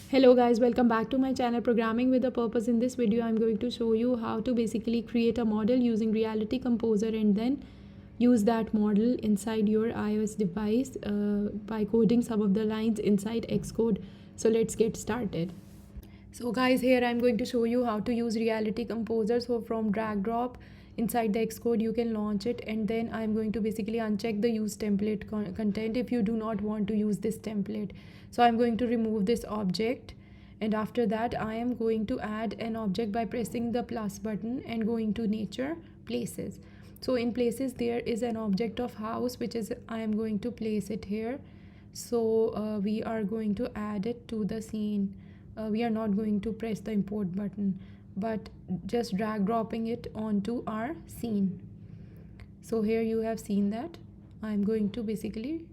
Hello guys, welcome back to my channel Programming with a Purpose. In this video I'm going to show you how to basically create a model using Reality Composer and then use that model inside your iOS device by coding some of the lines inside Xcode. So let's get started. So guys, here I'm going to show you how to use Reality Composer. So from drag drop inside the Xcode you can launch it, and then I'm going to basically uncheck the use template content if you do not want to use this template. So I'm going to remove this object, and after that I am going to add an object by pressing the plus button and going to nature places. So in places there is an object of house, which is I am going to place it here. So we are going to add it to the scene. We are not going to press the import button, but just drag dropping it onto our scene. So here you have seen that I'm going to basically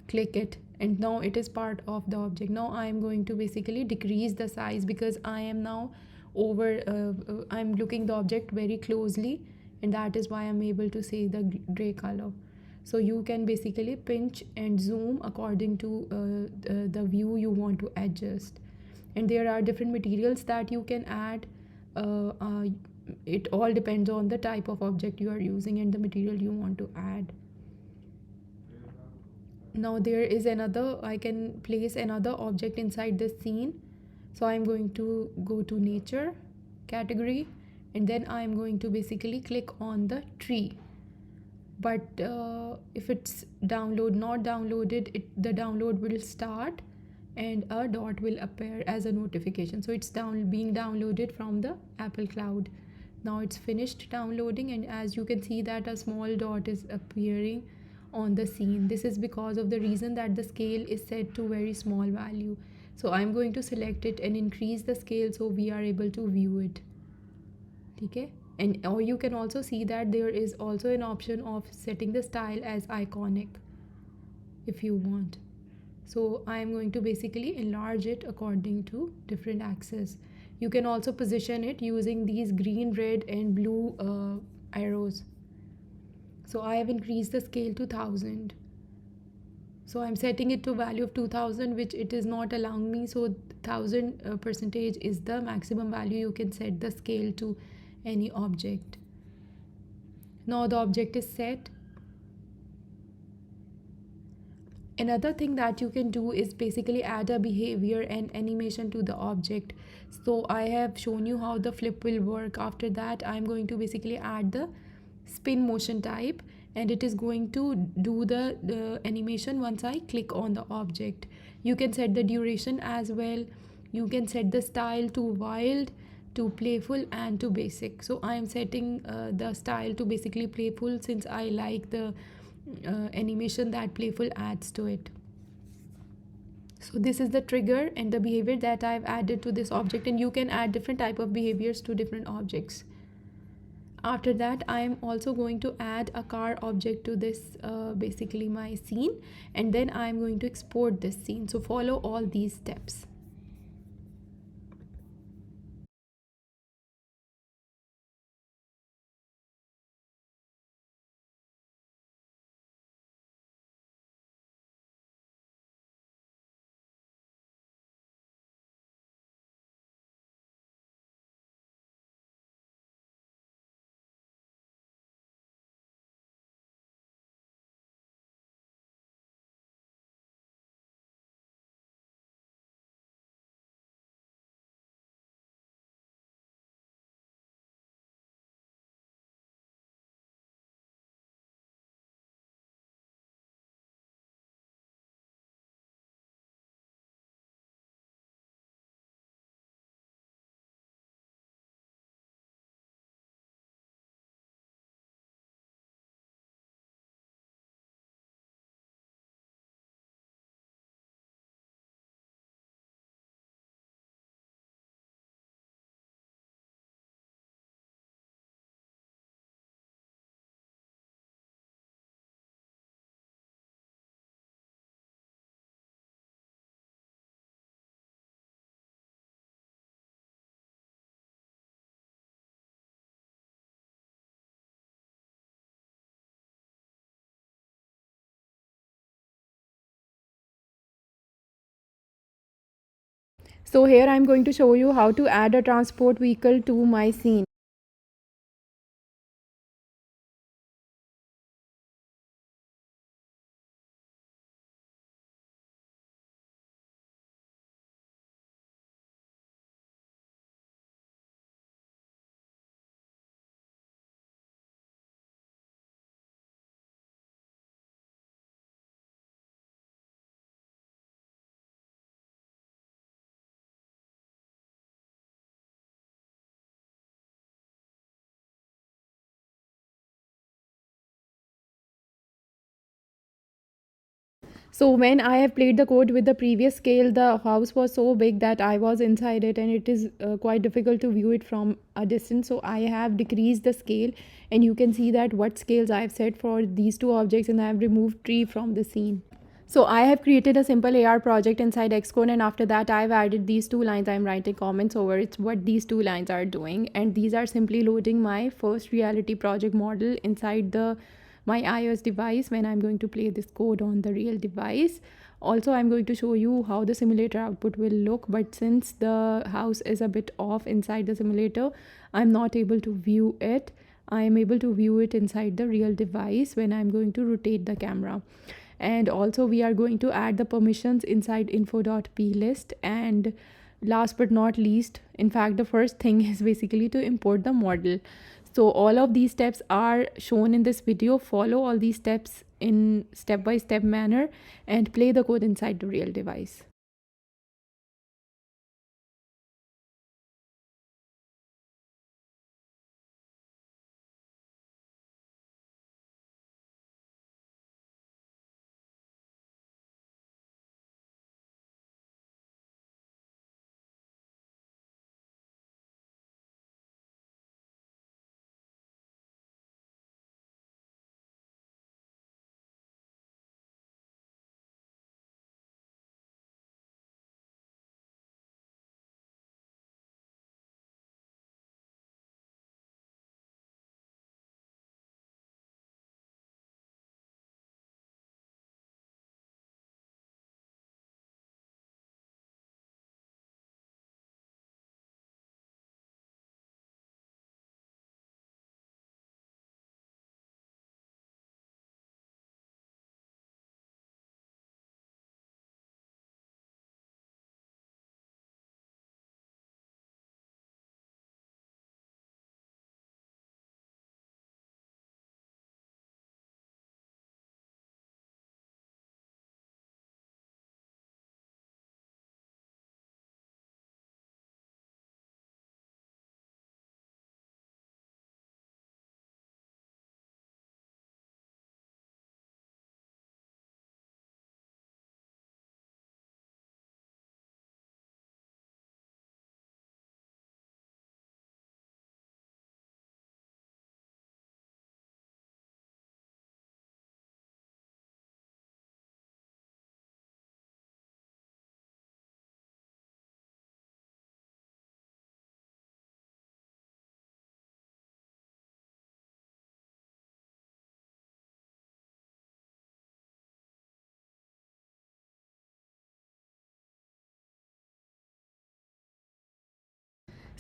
click it, and now it is part of the object. Now I am going to basically decrease the size because I am now I'm looking the object very closely, and that is why I'm able to see the gray color. So you can basically pinch and zoom according to the view you want to adjust. And there are different materials that you can add. uh, uh, it all depends on the type of object you are using and the material you want to add. Now there is another, I can place another object inside the scene. So I'm going to go to nature category, and then I'm going to basically click on the tree. But if it's not downloaded, the download will start and a dot will appear as a notification. So it's being downloaded from the Apple Cloud. Now it's finished downloading, and as you can see that a small dot is appearing on the scene. This is because of the reason that the scale is set to very small value. So I'm going to select it and increase the scale so we are able to view it. Okay, and or you can also see that there is also an option of setting the style as iconic if you want. So I am going to basically enlarge it according to different axes. You can also position it using these green, red and blue arrows. So I have increased the scale to 1000. So I'm setting it to value of 2000, which it is not allowing me. So 1000 percentage is the maximum value you can set the scale to any object. Now the object is set. Another thing that you can do is basically add a behavior and animation to the object. So I have shown you how the flip will work. After that I'm going to basically add the spin motion type, and it is going to do the animation once I click on the object. You can set the duration as well. You can set the style to wild, to playful and to basic. So I am setting the style to basically playful, since I like the animation that playful adds to it. So this is the trigger and the behavior that I've added to this object, and you can add different type of behaviors to different objects. After that I am also going to add a car object to this basically my scene, and then I am going to export this scene. So follow all these steps. So here I'm going to show you how to add a transport vehicle to my scene. So when I have played the code with the previous scale, the house was so big that I was inside it, and it is quite difficult to view it from a distance. So I have decreased the scale, and you can see that what scales I have set for these two objects, and I have removed tree from the scene. So I have created a simple AR project inside Xcode, and after that I've added these two lines. I'm writing comments over it's what these two lines are doing, and these are simply loading my first reality project model inside the my iOS device when I'm going to play this code on the real device. Also, I'm going to show you how the simulator output will look, but since the house is a bit off inside the simulator, I'm not able to view it. I am able to view it inside the real device when I'm going to rotate the camera. And also we are going to add the permissions inside info.plist. And last but not least, in fact the first thing is basically to import the model. So all of these steps are shown in this video. Follow all these steps in step-by-step manner and play the code inside the real device.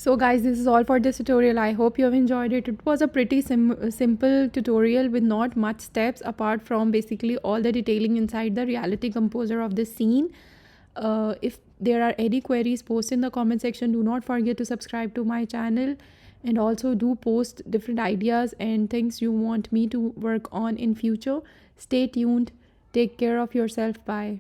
So guys, this is all for this tutorial. I hope you have enjoyed it. It was a pretty simple tutorial with not much steps apart from basically all the detailing inside the reality composer of this scene. If there are any queries, post in the comment section. Do not forget to subscribe to my channel, and also do post different ideas and things you want me to work on in future. Stay tuned. Take care of yourself. Bye.